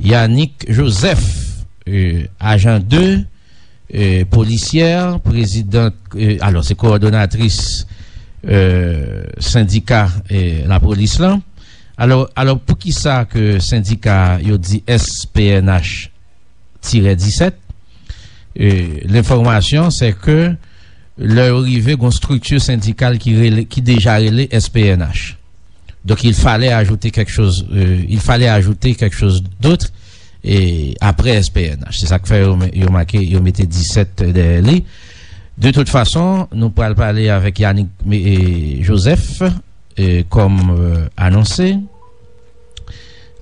Yannick Joseph, agent 2, policière, présidente, alors c'est coordonnatrice syndicat la police là. Alors pour qui ça que syndicat yo dit SPNH-17, l'information c'est que leur arrivé une structure syndicale qui déjà relais SPNH. Donc il fallait ajouter quelque chose d'autre et après SPNH. C'est ça que fait ils mettaient 17 derrière. De toute façon, nous pourrons parler avec Yannick et Joseph comme annoncé.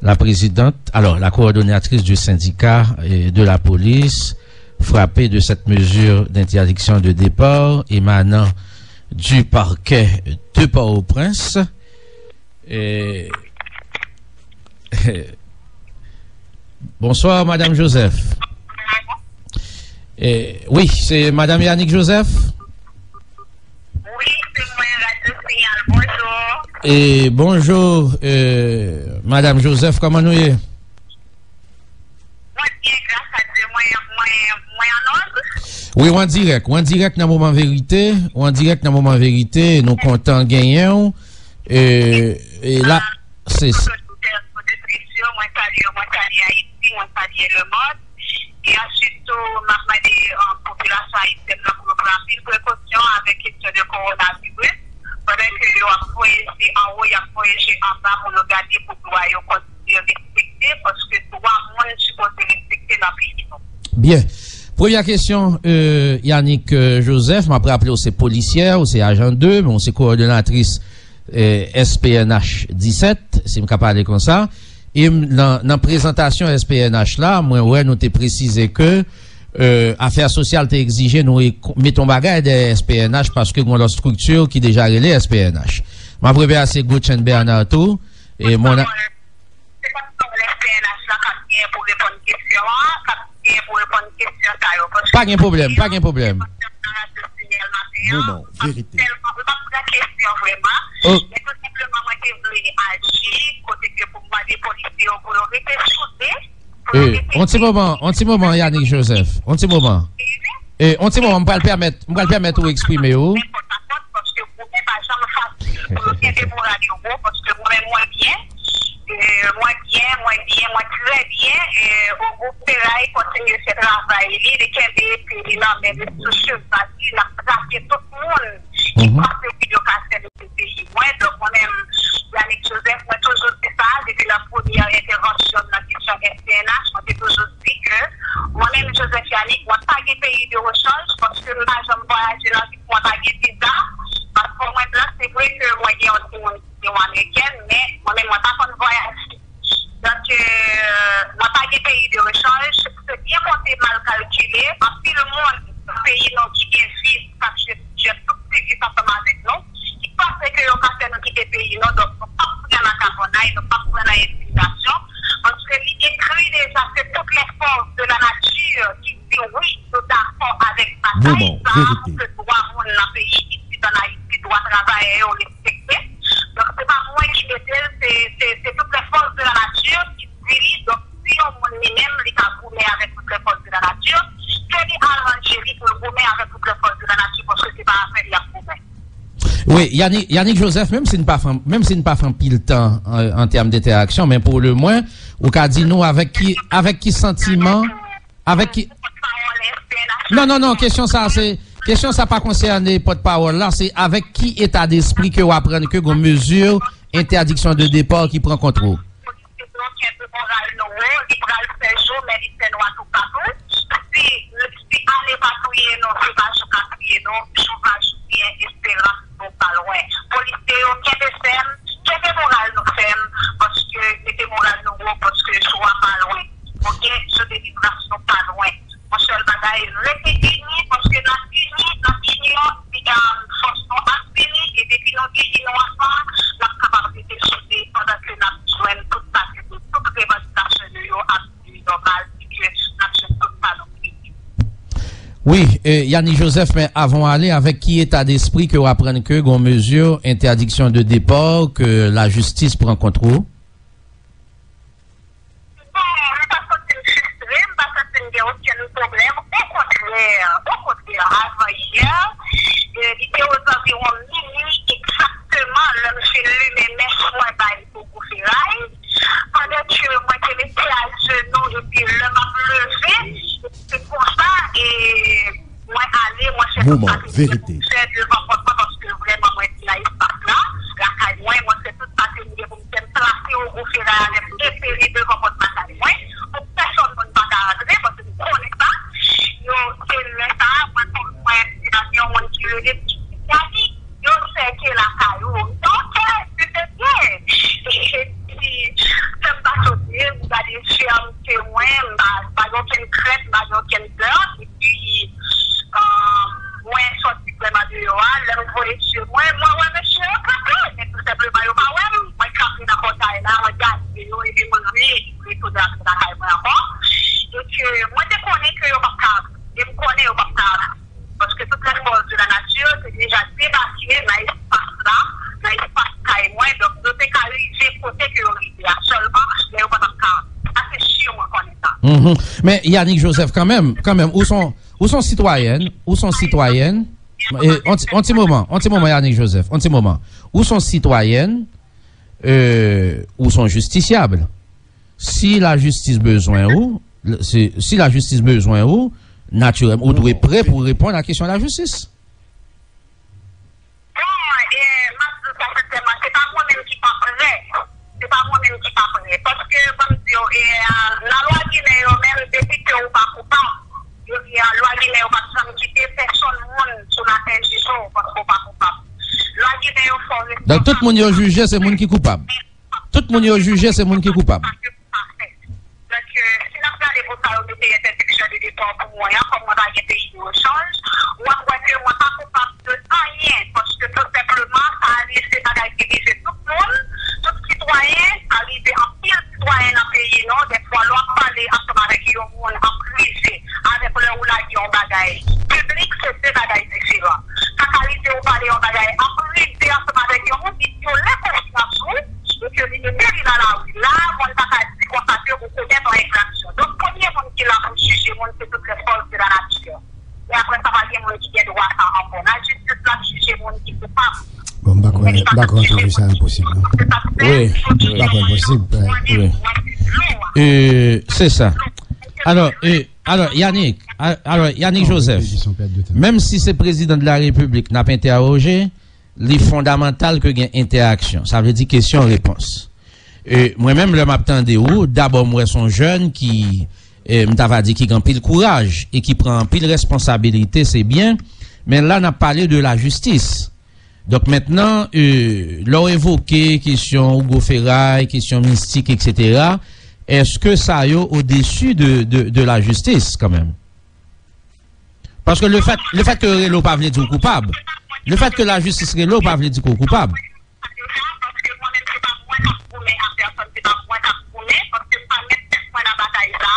La présidente, alors la coordonnatrice du syndicat de la police, frappée de cette mesure d'interdiction de départ émanant du parquet de Port-au-Prince. Bonsoir, Madame Joseph. Oui, c'est Madame Yannick Joseph. Oui, c'est moi, Radio Signal. Bonjour. Et bonjour, Madame Joseph, comment nous est? Moi, bien, grâce à Dieu, moi en ordre. Oui, en direct dans le moment vérité, nous comptons gagner. Et là, c'est ça. Moi, saluer Haïti, moi, saluer le monde. Et ensuite, m'a demandé en population haïtienne pour prendre une précaution avec question de coronavirus. Pendant que yo a voyagé en haut, yo a voyagé en bas pour le garder pour pouvoir continuer à respecter parce que tout le monde est supposé respecter dans le pays. Bien. Première question, Yannick Joseph, m'a rappelé c'est policière, ou c'est agent 2, mais on c'est coordonnatrice SPNH 17, si je peux parler comme ça. Et dans la présentation SPNH là, moi, ouais, nous t'ai précisé que Affaires sociales t'a exigé nous mettons bagage de SPNH parce que on a une structure qui déjà relais SPNH. Ma prépa c'est Gouchen Bernard tout et mon c'est pas SPNH là qui pour répondre question pour répondre question ça. Pas de problème, pas de problème. Non, vérité. La question vraiment. Mais tout simplement moi qui voulais agir côté que pour moi des policiers pour le rester soudés. Un petit moment, Yannick Joseph. Un petit moment. Un petit moment, on va le permettre de exprimer. Parce que vous n'êtes pas jamais facile. Vous êtes pour radio parce que vous-même, moi bien, très bien. Au groupe Ferraille continue ce travail. Il est des là, mais les sociaux, il a traqué tout le monde qui passe le casse de ce pays. Moi, donc moi-même, Yannick Joseph, moi toujours dit ça, depuis la première intervention de la question SPNH, moi j'ai toujours dit que moi-même, Joseph Yannick, moi pas de pays de rechange parce que là, je me voyage dans le moi pas de visa. Parce que moi, là, c'est vrai que moi, j'ai un américaine, mais moi-même, moi pas de voyage. Donc, moi pas de pays de rechange, c'est bien monté mal calculé, parce que le monde, pays non qui est fils, parce que j'ai tout ce qui s'entend avec nous, qui pense que nous passons nous quitter le pays, non, donc, nous ne pas prendre la carbonate, nous ne pas prendre la intimidation, parce que l'idée écrit déjà que toutes les forces de la nature qui disent oui, nous d'accord avec la bataille, que droit monde dans le pays, ici dans Haïti, doit travailler et respecter. Donc, ce n'est pas moi qui déteste, c'est toutes les forces de la nature qui dirigent. Donc, si on même les a gourmets avec toutes les forces de la nature, que les Algérie pour gourmets avec toutes les forces de la nature, parce que ce n'est pas affaire de la gourmets. Oui, Yannick Joseph, même s'il ne pas fait pile temps en termes d'interaction, mais pour le moins, ou qu'a dit nous avec qui sentiment, avec qui. Non, question ça pas concerné porte-parole là, c'est avec qui état d'esprit que vous apprenez que vos mesures interdiction de départ qui prend contrôle. Oui, Yannick Joseph, mais avant d'aller, avec qui état d'esprit que vous apprenez que vos mesures interdiction de départ, que la justice prend contrôle? Bon, Moment, vérité. C'est devant moi parce que vraiment, moi, je suis là, la caille, moi, c'est tout ça que je me placer au gros ferrari, espérer devant votre bataille, moi, pour personne ne va pas garder, parce que je connais ça. Yo, c'est le temps, moi, mon qui le dit, yo, c'est que la caille, donc, c'est bien. Et puis, ça me va sauter, vous allez faire un témoin, pas aucune crête, pas aucune peur, et puis, moi, sorti vraiment de Yohan, là, vous voyez chez moi, ouais, monsieur, mais tout simplement, yo, pas ouais, moi, campé dans la portail là, moi, gars, et puis, mon ami, et tout dans la caille, moi, encore. Donc, moi, je connais que yo, pas cadre, je me connais yo, pas cadre, parce que toutes les forces de la nature, c'est déjà débarqué dans l'espace là, dans l'espace caille, moi, donc, je sais qu'arriver côté que yo, il y a seulement, mais yo, pas cadre. Ça, c'est chiant, moi, connais ça. Mais Yannick Joseph, quand même, où sont citoyennes, un petit moment, Yannick Joseph, un petit moment, où sont citoyennes, où sont justiciables? Si la justice besoin ou, naturellement, vous devez être prêt pour répondre à la question de la justice. C'est pas moi-même qui pas prêt. C'est pas moi-même qui pas prêt. Parce que, comme je dis, la loi qui est même depuis que vous pas coupable. Il y a la loi qui n'est pas quitter personne sur la terre du jour parce qu'on pas coupable. La loi qui n'est pas donc tout le monde est jugé, c'est le monde qui est coupable. Tout le monde est jugé, c'est le monde qui est coupable. Donc, si la plupart des votants ont été interdiction de départ pour moi, comme on a été pays de change, ou à quoi que moi pas coupable de rien, parce que tout simplement, ça arrive, c'est pas d'arriver tout le monde, tout citoyen, arrive en pile citoyen dans le pays, non, des fois, l'on parle ensemble avec le monde en privé, avec le ou la qui ont bagaille. Public, c'est des bagailles différents. Quand arrive au parler en bagaille, en privé, ensemble avec le monde, il faut les confiance, et que les mairies dans la rue, là, on va constater ou connaître en infraction. Donc, premier monde qui l'a juger, c'est toutes les forces de la nature. Et après, ça va dire monde qui a droit à en bon. La justice l'a juger, monde qui est coupable. Bon, d'accord, c'est impossible. Oui, d'accord, impossible. Oui. C'est ça. Alors, Yannick Joseph, même si c'est président de la République n'a pas interrogé, les fondamentales que gagne interaction, ça veut dire question-réponse. Moi-même, le m'attendais où, d'abord, moi, son jeune qui, m'tava dit qui gagne pile courage et qui prend pile responsabilité, c'est bien, mais là, on a parlé de la justice. Donc maintenant, l'on évoqué question Hugo Ferraille, question mystique, etc. Est-ce que ça y est au-dessus de la justice, quand même? Parce que le fait que Relo pas veut dire coupable, le fait que la justice Relo pas veut dire coupable. Parce que moi-même, c'est pas moi qui promets à personne, c'est pas moi qui promets, parce que pas mettre personne à la bataille là.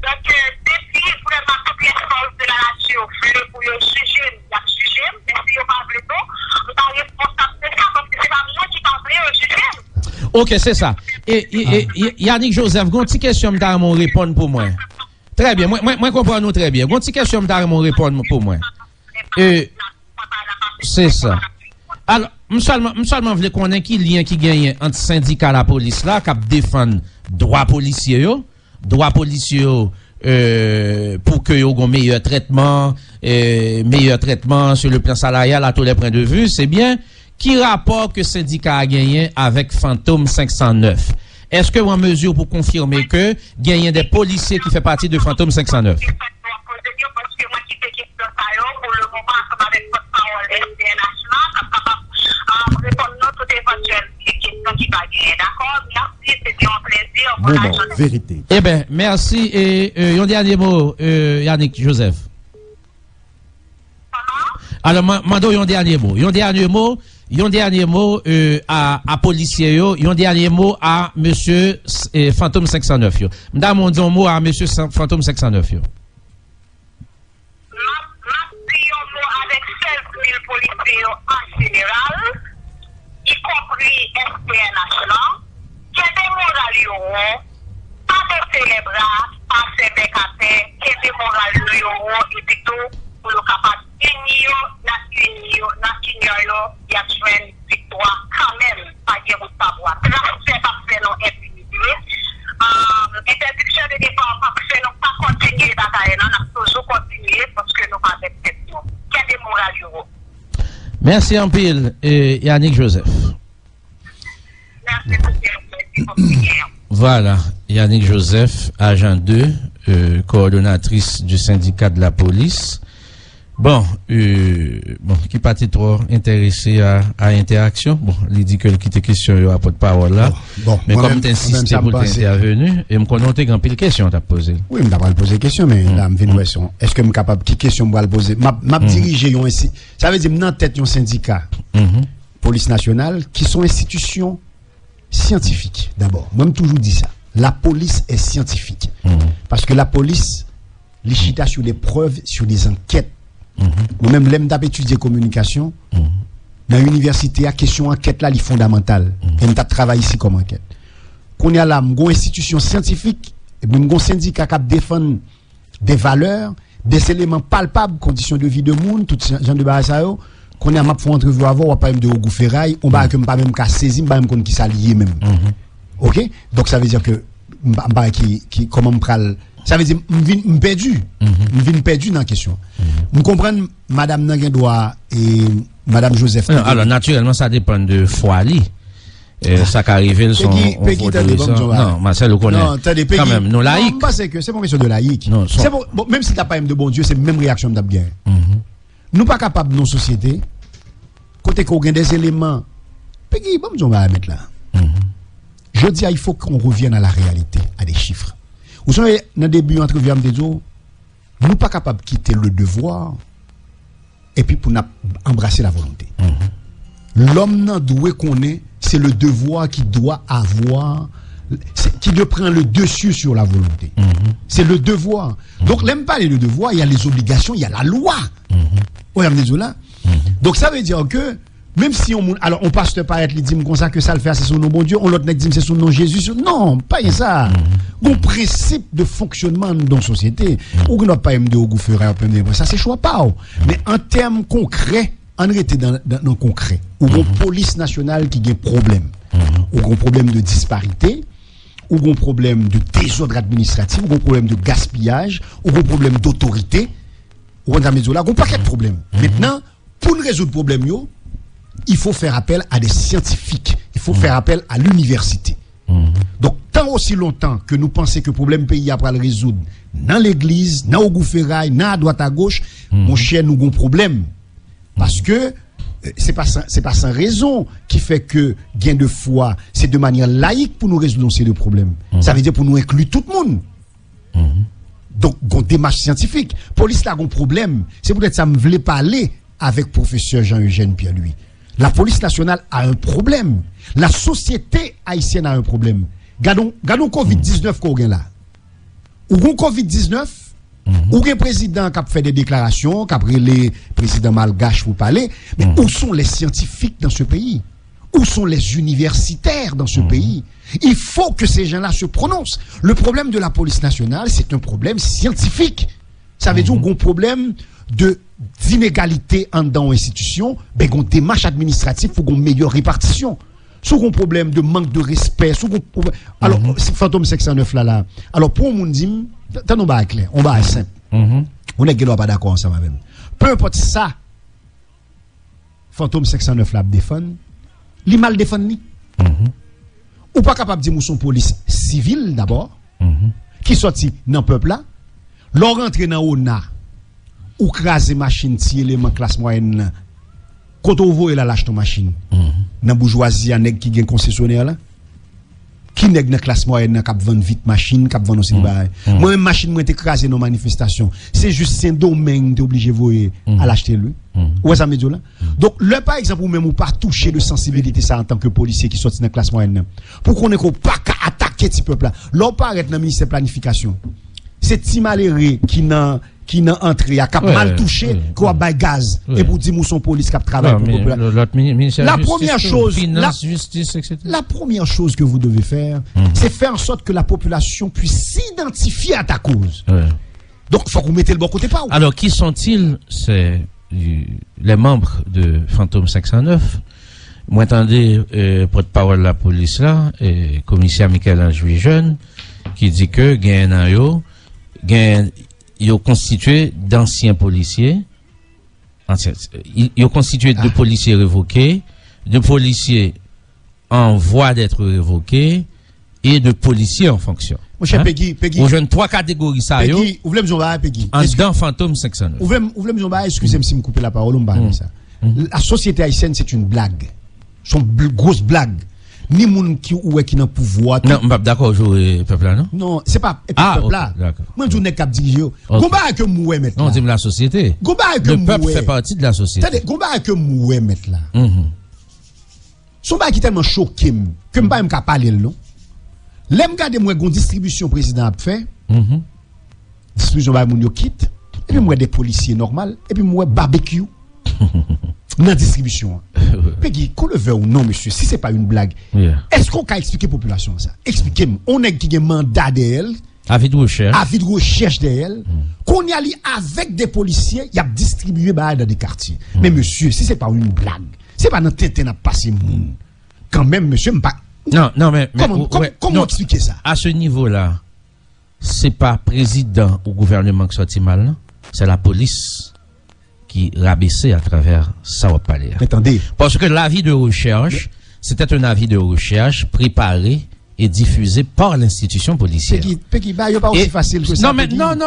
Donc, depuis vraiment toutes les forces de la nature, pour le juger, il y a jugé, mais si on pas veut tout, on pas responsable de ça, parce que c'est pas moi qui t'en veux juger. Ok, c'est ça. Et Yannick Joseph, une petite question m'ta mon répondre pour moi. Très bien, moi comprends nous très bien. Une petite question m'ta mon répondre pour moi. C'est ça. Alors, seulement voulais connaître qui lien qui gagne entre syndicat la police là, qui défend droit policier pour que yo gon meilleur traitement sur le plan salarial à tous les points de vue, c'est bien. Qui rapport que syndicat a gagné avec Fantôme 509? Est-ce que vous en mesure pour confirmer que gagné des policiers qui fait partie de Fantôme 509? Moment, vérité. Eh bien, merci. Et un dernier mot, Yannick Joseph. Alors, mando un dernier mot. Un dernier mot à policier, un dernier mot à monsieur Fantôme 509. Madame, on dit un mot à monsieur Fantôme 509. Avec 16 000 policiers en général, y compris SPNH là, qui est démoralisé, pas de célébrat, pas de bécaté, qui est démoralisé, et puis tout, pour le capable d'unir, il y a une victoire quand même, pas de savoir. Transfert pas fait non impunité. Interdiction de départ pas fait non pas continuer bataille, on a toujours continué parce que nous pas d'acceptation. Quel Merci en pile, Yannick Joseph. Merci beaucoup. Voilà, Yannick Joseph, agent 2, coordonnatrice du syndicat de la police. Bon, qui pas trop intéressé à interaction. Bon, il dit que quitte question à porte-parole là. Bon, mais comme tu insistes pour intervenir, et me connais grand pile question t'as posé. Oui, me pas poser question mais là me vient question. Est-ce que me capable qui question me poser? M'a diriger ici. Ça veut dire dans tête un syndicat. Police nationale qui sont institutions scientifiques d'abord. Moi, je toujours dit ça. La police est scientifique. Parce que la police, les chita sur des preuves, sur des enquêtes. Moi-même, l'aime d'étudier communication. Dans l'université, la question enquête là, elle est fondamentale. Et je travaille ici comme enquête. Qu'on y a là, une institution scientifique, un syndicat qui défend des valeurs, des éléments palpables, conditions de vie de monde, tout ce genre de base à eux. Qu'on y a m'a fait entrevue avant, on va pas même de Goufferail, on va pas même qu'à saisir, pas même qui s'allie même. OK? Donc ça veut dire que qui comment me pral ça veut dire me perdu dans la question. Vous comprenez madame Nangendoa et madame Joseph. Alors naturellement ça dépend de Foali. Ça qu'arrive son non, Marcel le connaît. Non, quand même, nous laïcs. Non, c'est que c'est pas question de laïque. C'est bon, même si t'as pas même de bon Dieu, c'est même réaction d'ab bien. Nous pas capables dans société côté qu'on gagne des éléments. Peggy, bon on va mettre là. Je dis il faut qu'on revienne à la réalité, à des chiffres. Vous savez, dans le début, entre nous ne pas capables de quitter le devoir et puis pour embrasser la volonté. L'homme n'a doué qu'on est, c'est le devoir qui doit avoir, qui doit prendre le dessus sur la volonté. C'est le devoir. Donc, l'aime pas le devoir, il y a les obligations, il y a la loi. Donc, ça veut dire que même si on passe par être, il dit comme ça que ça le fait, c'est son nom bon Dieu, on l'autre dit c'est son nom Jésus. Non, pas ça. Un principe de fonctionnement dans la société. Ou n'a pas de gouffrer, ça c'est choix pas. Mais en termes concrets, on était dans le concret. Ou une police nationale qui a un problème. Ou un problème de disparité, ou un problème de désordre administratif, ou un problème de gaspillage, ou un problème d'autorité. Ou un paquet de problèmes. Maintenant, pour résoudre le problème, il faut faire appel à des scientifiques. Il faut faire appel à l'université. Donc, tant aussi longtemps que nous pensons que le problème pays après le résoudre dans l'église, dans le goufferail, dans à droite à gauche, mon cher, nous avons un problème. Parce que c'est pas sans raison qui fait que gain de foi, c'est de manière laïque pour nous résoudre ces deux problèmes. Ça veut dire pour nous inclure tout le monde. Donc, une démarche scientifique. Police là a un problème. C'est peut-être ça me voulait parler avec professeur Jean-Eugène Pierre-Louis. La police nationale a un problème. La société haïtienne a un problème. Gardons Covid-19 qu'on a là. Ou Covid-19, ou un président qui a fait des déclarations, qui a pris les présidents malgaches pour parler, mais où sont les scientifiques dans ce pays? Où sont les universitaires dans ce pays? Il faut que ces gens-là se prononcent. Le problème de la police nationale, c'est un problème scientifique. Ça veut dire qu'on a un problème d'inégalité en dans l'institution, ben on démarche administrative pour une meilleure répartition. Sous un problème de manque de respect, alors c'est Fantôme 609 là. Alors pour mon dit, t'as nous bas clair, on va simple. On est pas d'accord ensemble même. Peu importe ça. Fantôme 609 là défend, li mal défend ni. Ou pas capable de dire son police civile d'abord qui sorti dans peuple là, l'on rentre dans ONA ou craser machine si élément classe moyenne quand on voit la lâche ton machine dans bourgeoisie nèg qui gagne concessionnaire là qui nèg dans classe moyenne qui vend vite machine qui vend aussi bail moi même machine moi écrasé dans manifestation c'est juste un domaine t'es obligé voyer à l'acheter lui ouais ça me dit là donc le par exemple ou même ou pas toucher de sensibilité ça en tant que policier qui sorti dans classe moyenne pour qu'on ait pas attaquer ce peuple là l'on paraît dans ministère planification c'est ti malheureux qui n'a entré à cap mal touché quoi bail gaz et pour dire son police cap travaille pour la première chose finance, justice etc. La première chose que vous devez faire c'est faire en sorte que la population puisse s'identifier à ta cause. Donc faut que vous mettez le bon côté pas. Alors qui sont-ils? C'est les membres de Fantôme 509. Moi attendez porte-parole de la police là commissaire Michel-Ange Jeune qui dit que gain ils ont constitué d'anciens policiers Il est constitué de policiers révoqués, de policiers en voie d'être révoqués et de policiers en fonction. Mon cher Peggy. Vous avez 3 catégories, ça. Peggy, vous voulez me dire, Peggy. En dedans, fantôme 509. Vous voulez me dire, excusez-moi si me couper la parole, on me parle de ça. La société haïtienne, c'est une blague. C'est une grosse blague. Ni moun qui ou qui n'a pouvoir. Non, m'pas d'accord jouer peuple là, non? Non, c'est pas peuple là. Moi je n'ai qu'à dire combat que moué mettre là. Non, dis la société. Le peuple fait partie de la société. Attendez, combat que moué mettre là. Son bail qui tellement choqué que m'pas même qu'à parler non. L'aime garder moi gon distribution président a fait. Distribution ba moun yo quitte et puis moi des policiers normal et puis moi barbecue. Dans distribution. Peggy, qu'on le veut ou non, monsieur, si c'est pas une blague, est-ce qu'on peut expliquer la population ça? Expliquez-moi. On est qui a un mandat d'elle. Avis de recherche d'elle. Qu'on y allie avec des policiers, il a distribué dans des quartiers. Mais monsieur, si c'est pas une blague, c'est pas notre tête n'a passé moun. Quand même, monsieur, Non, mais comment expliquer ça? À ce niveau-là, c'est pas président ou gouvernement qui sorti mal, non? C'est la police qui rabaissait à travers ça va parler. Attendez. Parce que l'avis de recherche, c'était un avis de recherche préparé et diffusé par l'institution policière. Peggy, bah, pas aussi facile que ça. Non,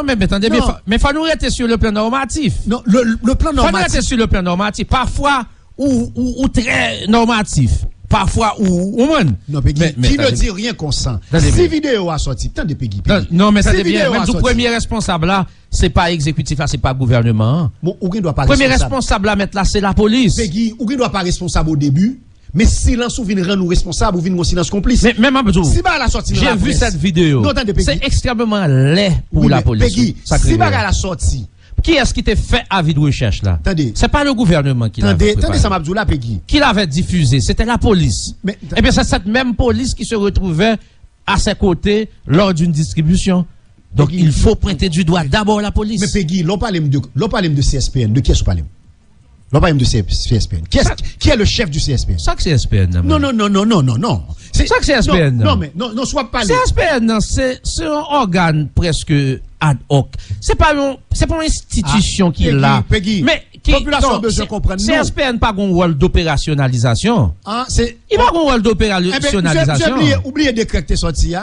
mais attendez, mais faut nous rester sur le plan normatif. Non, le plan normatif. Faut nous rester sur le plan normatif. Parfois, ou très normatif. Parfois, ou moins. Non, Peggy, qui ne dit rien consent. Si vidéo a sorti, tant de Peggy. Non, mais ça devient, même tout premier responsable là, c'est pas exécutif là, c'est pas gouvernement. Bon, ou doit pas premier responsable là, mettre là, c'est la police. Peggy, ou doit pas responsable au début, mais silence ou vient rendre nous responsable ou vient nous silence complice. Mais même Abdou, si bah la sortie j'ai vu cette vidéo. C'est extrêmement laid pour la police. Peggy, si bah la sortie. Qui est-ce qui t'a fait avis de recherche là? C'est pas le gouvernement qui l'a fait. Attendez, ça m'Abdoula Peggy. Qui l'avait diffusé? C'était la police. Et bien c'est cette même police qui se retrouvait à ses côtés lors d'une distribution. Donc Peggy, il faut pointer du doigt d'abord la police. Mais Peggy, l'on parle de CSPN. De qui est-ce qu'on parle? L'on parle de CSPN. Qui est le chef du CSPN? Ça que CSPN. Non. C'est ça que CSPN. Non, soit pas CSPN, c'est un organe presque ad hoc. C'est pas une institution qui est là. Mais qui population a besoin de comprendre. CSPN pas un rôle d'opérationnalisation. Il pas un rôle d'opérationnalisation. Oubliez décret qui est sorti,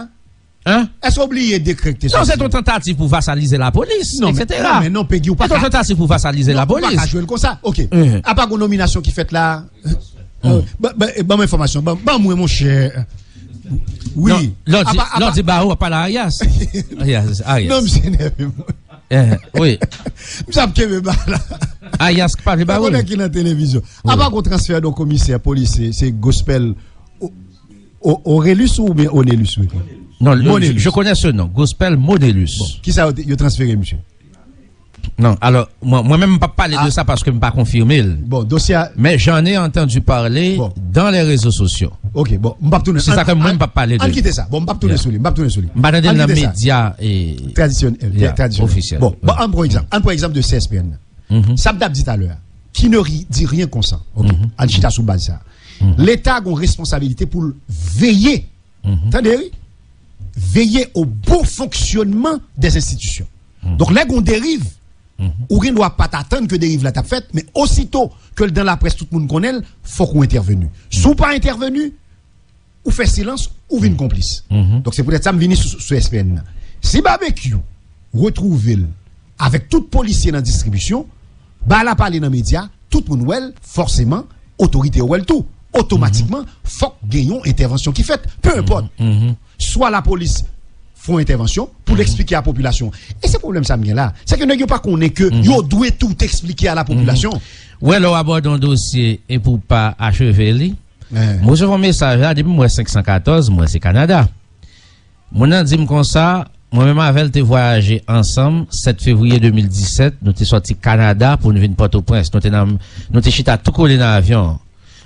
Est-ce que oubliez décret qui est sorti? Non, c'est une tentative pour vassaliser la police, etc. Mais non, Peggy, ou pas. C'est une tentative pour vassaliser la police. Pas jouer comme ça. OK. À part une nomination qui fait là. Bonne information. Bon, moi, mon cher. Oui. L'autre dit Barou pas la Arias. Non, monsieur oui. Arias qui parle de Barou. On qui dans la télévision. À part qu'on transfère donc commissaire police, c'est Gospel Aurélus ou bien Onélus? Non, je connais ce nom, Gospel Monélus. Qui ça a transféré, monsieur? Non, alors, moi-même, pas parler de ça parce que je ne pas confirmer. Bon, dossier. Mais j'en ai entendu parler dans les réseaux sociaux. Ok, bon, c'est ça que moi, je ne pas parler de. On quitte ça. Bon, je ne pas tourner sur lui. Je ne pas dans les médias traditionnels. Officiels. Bon, un pour exemple de CSPN. Ça me dit tout à l'heure. Qui ne dit rien comme ça. Ok. Anchita sous base ça. L'État a une responsabilité pour veiller. Attendez, veiller au bon fonctionnement des institutions. Donc là, on dérive. Ou ne doit pas t'attendre que dérive la tape faite, mais aussitôt que dans la presse tout le monde connaît, faut qu'on intervenu. Si ou pas intervenu, ou fait silence, ou vient complice. Donc c'est peut-être ça me venir sur SPN. Si barbecue retrouve avec tout policier dans la distribution, bah la parler dans les médias, tout le monde forcément autorité ou tout. Automatiquement, faut gagner intervention qui fait, peu importe. Soit la police font intervention pour l'expliquer à la population. Et ce problème ça me là, c'est que ne pas qu'on est que yo doit tout expliquer à la population. Ouais, alors aborde un dossier et pour pas achever lui. Moi je un message là depuis moi 514, moi c'est Canada. Mon nan dit comme ça, moi-même avec te voyager ensemble 7 février 2017, nous t'es sorti Canada pour nous venir Port-au-Prince, nous t'es chita tout collé dans l'avion.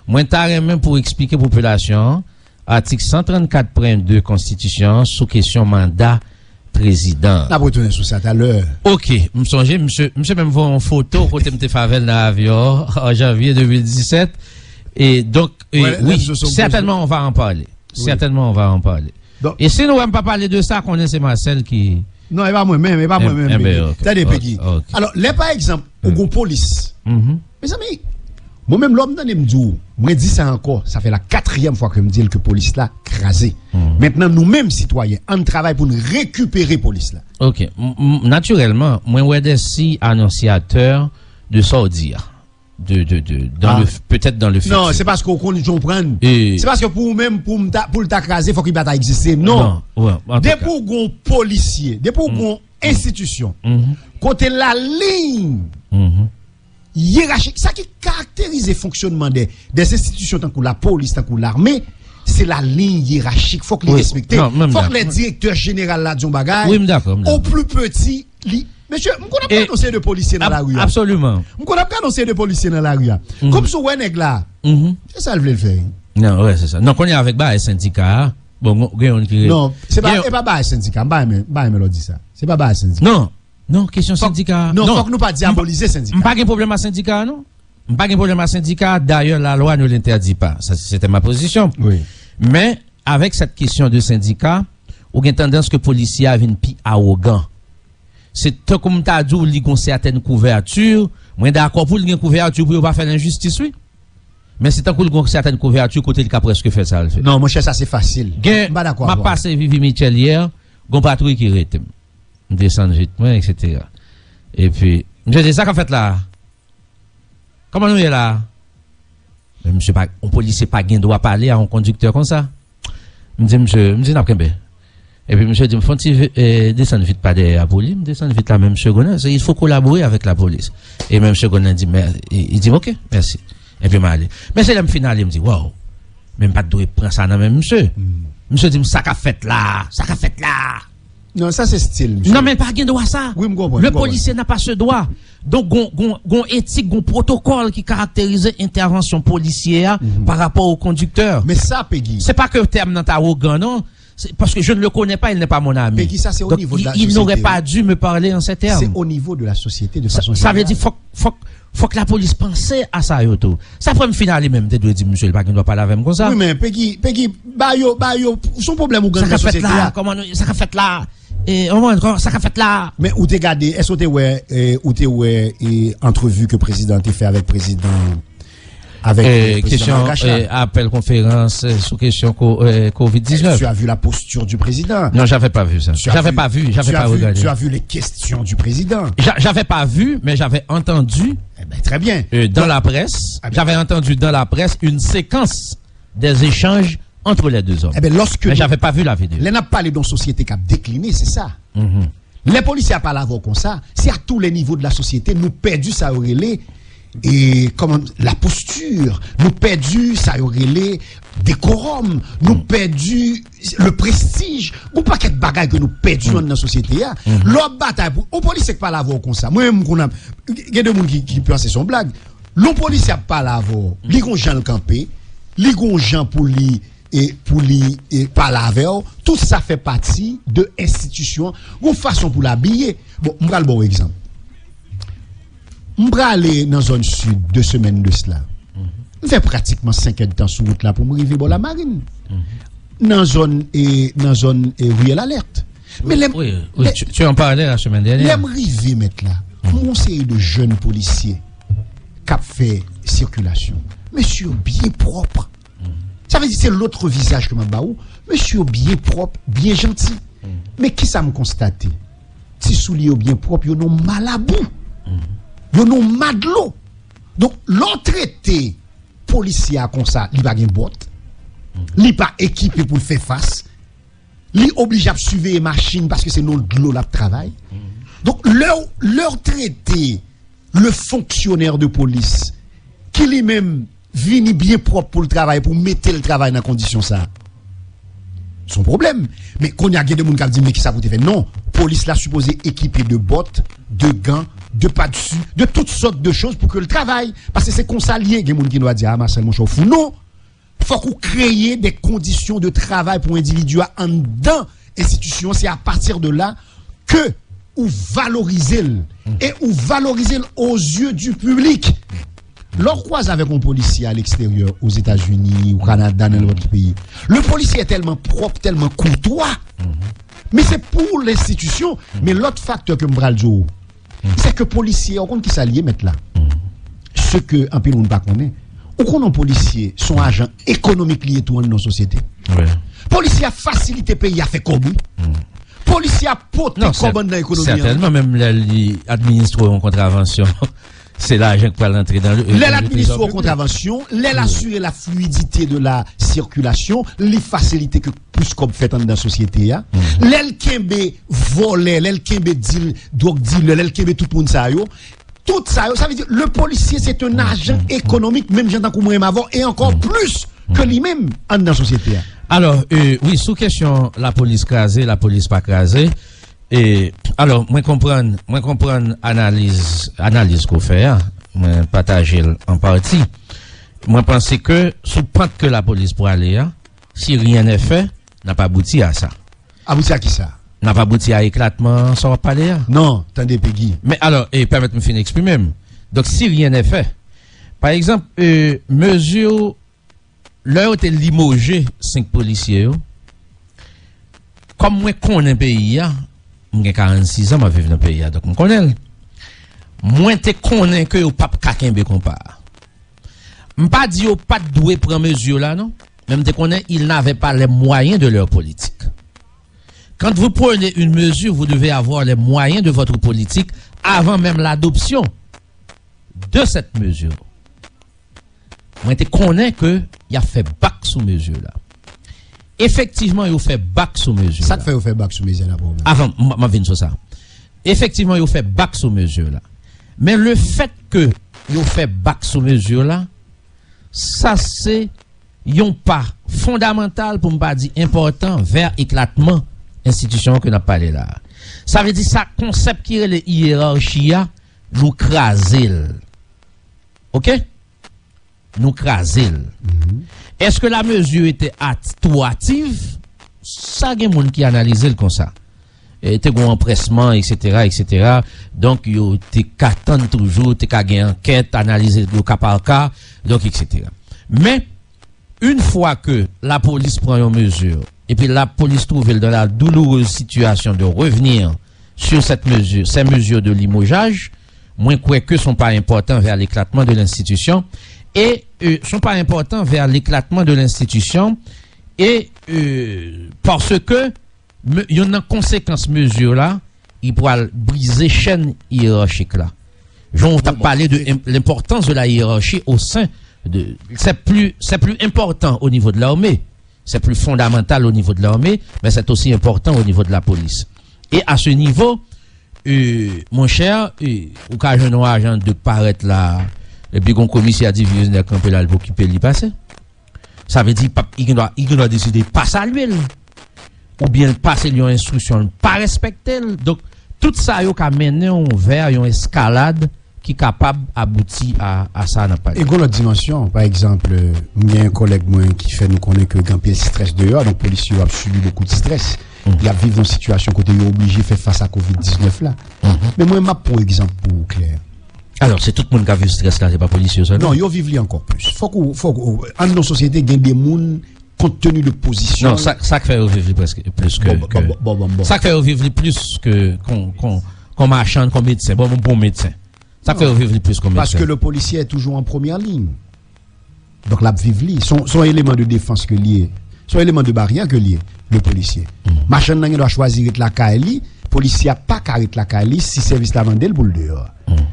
Moi t'arrête même pour expliquer population article 134.2 Constitution sous question mandat président. On va retourner sur ça tout à l'heure. OK, me songe monsieur même voir une photo côté me favel dans l'avion en janvier 2017 et donc oui, certainement on va en parler. Certainement on va en parler. Donc, et si nous n'avons pas parler de ça, connaissez Marcel qui non, et pas moi-même, et pas moi-même. Attendez, Peggy. Alors, là, par exemple, ou gon police. Mes amis, moi-même, l'homme dans les m'dou, moi dis ça encore, ça fait la 4e fois que me dit que police là crasé. Maintenant, nous-mêmes, citoyens, on travaille pour nous récupérer police là. Ok. Naturellement, moi, ouais, si annonciateur de sortir. Peut-être dans le futur. Non, c'est parce qu'on comprend. C'est parce que pour même, pour t'accraser, faut qu'il bataille exister. Non. Dès pour gon policier, dès pour gon institution, côté la ligne, hiérarchique, ça qui caractérise le fonctionnement des institutions tant que la police, tant que l'armée, c'est la ligne hiérarchique. Faut que les respecter. Faut que les directeurs généraux là, disons bagage. Oui, d'accord. Au plus petit, monsieur, on connaît pas annoncé de policiers dans la rue. Absolument. On connaît pas annoncé de policiers dans la rue. Comme ce Weneg là. C'est ça le veut faire. Non, ouais, c'est ça. Non, qu'on est avec bah syndicat. Bon, non, c'est pas bah syndicat. Bah me dit ça. C'est pas bah syndicat. Non, question syndicat. Non, faut que nous pas diaboliser syndicat. Pas de problème à syndicat, non? Pas de problème à syndicat. D'ailleurs, la loi ne l'interdit pas. Ça, c'était ma position. Oui. Mais, avec cette question de syndicat, on a tendance que les policiers viennent plus arrogants. C'est tout comme t'as dit, ils ont certaines couvertures. Moi, d'accord pour une couverture pour ne pas faire l'injustice, oui. Mais c'est tant qu'ils ont certaines couvertures, côté le cas presque fait ça. Non, mon cher, ça c'est facile. Pas d'accord. Ma passé Vivi Michel hier, gon patrouille qui rete. Descendre vite, etc. Et puis, je dis ça qu'on fait là. Comment nous est là? Mais monsieur, un policier pas gain doit parler à un conducteur comme ça. Je dis, monsieur, n'a pas. Et puis, monsieur dit, faut-il descendre vite pas derrière la police, descendre vite la même seconde. Il faut collaborer avec la police. Et même seconde dit, mais, il dit, ok, merci. Et puis, m'aller. Mais c'est le final, il me dit, wow, même pas de prendre ça dans même monsieur. Monsieur dit, ça qu'a fait là. Non, ça c'est style, monsieur. Non, mais pas gain droit ça. Oui, le policier n'a pas ce droit. Donc, gon éthique, gon protocole qui caractérise l'intervention policière par rapport au conducteur. Mais ça, Peggy. C'est pas que le terme n'est arrogant, non? Parce que je ne le connais pas, il n'est pas mon ami. Peggy, ça c'est au niveau de la société. Il n'aurait pas dû me parler en ces termes. C'est au niveau de la société de façon générale. Ça veut dire, faut que la police pense à ça, yoto. Ça fait me finale même, tu dois dire, monsieur, le bac ne doit pas la même comme ça. Oui, mais Peggy, yo, son problème ou dans la société là. Comment, ça qu'a fait là? Et ça qu'a fait là. Mais où t'es gardé, est-ce que t'es ouais, entrevue que le président t'a fait avec président question appel conférence sous question Covid-19. Tu as vu la posture du président? Non, j'avais pas vu ça. J'avais pas regardé. Tu as vu les questions du président? J'avais pas vu, mais j'avais entendu. Eh ben, très bien. Dans la presse, j'avais entendu dans la presse une séquence des échanges entre les deux hommes. Eh ben, mais j'avais pas vu la vidéo. Les n'a pas parlé d'une société qui a décliné, c'est ça. Les policiers pas la comme ça. C'est à tous les niveaux de la société, nous perdu ça aurait et comment la posture, nous perdu ça aurait les décorum, nous perdu le prestige, ou pas quel bagage que nous perdu dans la société. L'autre bataille, au policier pas la comme ça. Moi-même, il y a des gens qui pensent son blague. Le policier pas la voir. Li gon Jean le campé, li gon Jean pour lui et parler avec eux, tout ça fait partie de institution, ou façon pour l'habiller. Bon, on va le bon exemple. On va aller dans la zone sud 2 semaines de cela. On fait pratiquement 5 heures de temps sur route là pour arriver à la marine. Dans la zone Ruelle Alerte. Mais tu en parlais la semaine dernière. Les mettre là. Mon série de jeunes policiers qui fait circulation. Monsieur bien propre. Ça veut dire c'est l'autre visage que m'a baou. Monsieur bien propre, bien gentil. Mais qui ça me constate? Si souliers bien propre, yo non malabou. Yo non madlo. Donc l'entraité policier comme ça, il va gen botte. Il pas équipé pour faire face. Il obligé à suivre les machines parce que c'est non de l'eau la travail. Donc leur traité le fonctionnaire de police qui lui-même vini bien propre pour le travail, pour mettre le travail dans condition ça. Son problème. Mais quand il y a des gens qui disent mais qui ça vous fait? Non, police là supposé équipé de bottes, de gants, de pas dessus, de toutes sortes de choses pour que le travail, parce que c'est comme ça lié, il y a des gens qui doivent dire ah Marcel mon chauffeur. Non, faut qu'on crée des conditions de travail pour individu en dedans institution, c'est à partir de là que ou valoriser et ou valoriser aux yeux du public. L'on croise avec un policier à l'extérieur, aux États-Unis, au Canada, dans l'autre pays. Le policier est tellement propre, tellement courtois. Mais c'est pour l'institution. Mais l'autre facteur que m'bral jo, C'est que policiers, on compte qui s'allie mettre là. Ce que un peu monde pas connaît. Ou qu'on policiers sont agents économiques liés tout dans nos sociétés. Ouais. Policiers a facilité pays a fait comme policiers a poté comme dans l'économie. Certainement même l'administrer en contravention. C'est l'argent qui peut rentrer dans le. L'administration en contravention, assurer la fluidité de la circulation, les facilités que plus comme fait dans la société. L'el kembe voler, l'el kembe deal, drogue deal, l'el kembe tout le monde ça yo. Tout ça, ça veut dire le policier c'est un agent économique, même j'entends qu'on m'a avant, et encore plus que lui-même dans la société. Alors, oui, sous question la police crasée, la police pas crasée. Et alors, moi comprendre analyse qu'on fait, moi partager en partie. Moi penser que sous pente que la police pour aller, si rien n'est fait, n'a pas abouti à ça. Abouti à qui ça? N'a pas abouti à éclatement, ça va pas aller. Non, attendez Peggy. Mais alors, permettez-moi de finir exprimer. Donc si rien n'est fait, par exemple, mesure l'heure était limogé 5 policiers. Comme moi connais pays j'ai 46 ans, je vis dans le pays, donc je connais. Moi, je connais que le pape Kakembe compare. Je ne pas dire que pas doué prendre mesure là, non? Même je connais, ils n'avaient pas les moyens de leur politique. Quand vous prenez une mesure, vous devez avoir les moyens de votre politique avant même l'adoption de cette mesure. Moi, je connais que il a fait bac sous mesure là. Effectivement, il a fait bac sous mesure. Ça fait fait bac sous mesure là. Avant, je viens sur ça. Effectivement, il a fait bac sous mesure là. Mais le fait que il a fait bac sous mesure là, ça c'est un pas fondamental pour ne pas dire important vers éclatement institution que n'a parlé là. Ça veut dire ça concept qui est la hiérarchie nous craser. OK? Nous craser. Est-ce que la mesure était active? Ça, il y a des gens qui analysent comme ça. Et tu as un empressement, etc. Donc, tu attends toujours, tu as une enquête, analyser le cas par cas, donc, etc. Mais, une fois que la police prend une mesure, et puis la police trouve dans la douloureuse situation de revenir sur cette mesure, ces mesures de limogeage, moins que sont pas importants vers l'éclatement de l'institution, et sont pas importants vers l'éclatement de l'institution et parce que il y a une conséquence mesure là il pourra briser chaîne hiérarchique là. On t'a parlé de l'importance de la hiérarchie au sein de c'est plus important au niveau de l'armée, c'est plus fondamental au niveau de l'armée, mais c'est aussi important au niveau de la police. Et à ce niveau mon cher au cas jeune agent de paraître là et puis qu'on commissaire divisionnaire campé là pour occuper l'y passer. Ça veut dire il doit décider pas saluer ou bien passer une instruction pas respecter. Donc tout ça yo ka mené vers une escalade qui est capable d'aboutir à ça n'a pas. Et l'autre dimension, par exemple, il y a un collègue moi qui fait nous connaît que grand pied stress dehors, donc policiers a subi beaucoup de stress. Il a vécu dans une situation côté obligé de faire face à Covid-19 là. Mais moi m'a pour exemple pour clair. Alors, c'est tout le monde qui a vu le stress là, c'est pas policier ça? Non, ils vivent encore plus. Faut en nos sociétés, il y a des gens compte tenu de position. Non, ça fait vivre presque plus que. Ça fait vivre plus que qu'on marchand, comme médecin. Bon médecin. Ça fait vivre plus comme médecin. Parce que le policier est toujours en première ligne. Donc, là, vivre li. Son élément de défense que lié. Son élément de barrière que lié, le policier. Marchand doit choisir la Kaili. Policier n'a pas carré la Kaili si service la vendel pour le dehors.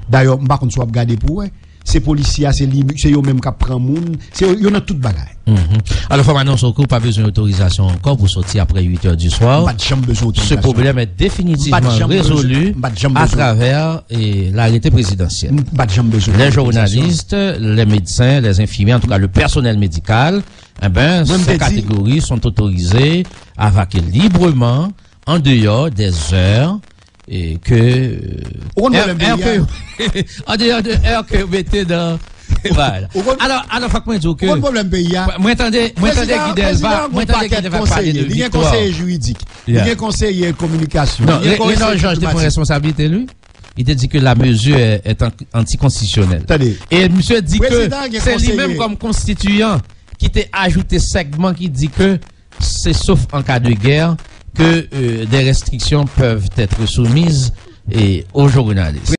D'ailleurs, par contre, soit regarder pour eux, ces policiers, c'est eux même qui prennent monde, c'est eux ont toute bagaille. Alors, faut maintenant qu'on pas besoin d'autorisation encore pour sortir après 8h du soir. Pas de jamais besoin d'autorisation. Ce problème est définitivement résolu à travers l'arrêté présidentiel. Pas de jamais besoin. Les journalistes, les médecins, les infirmiers, en tout cas le personnel médical, ces catégories sont autorisées à vaquer librement en dehors des heures et que en dehors de heures que vous mettez dans voilà. Alors faut que moi dire que moi attendez Guidel va parler de il y a un conseiller juridique, il y a un conseiller communication. Non, Georges de responsabilité lui. Il te dit que la mesure est anticonstitutionnelle. Et monsieur dit que c'est lui-même comme constituant qui t'a ajouté segment qui dit que c'est sauf en cas de guerre que des restrictions peuvent être soumises aux journalistes.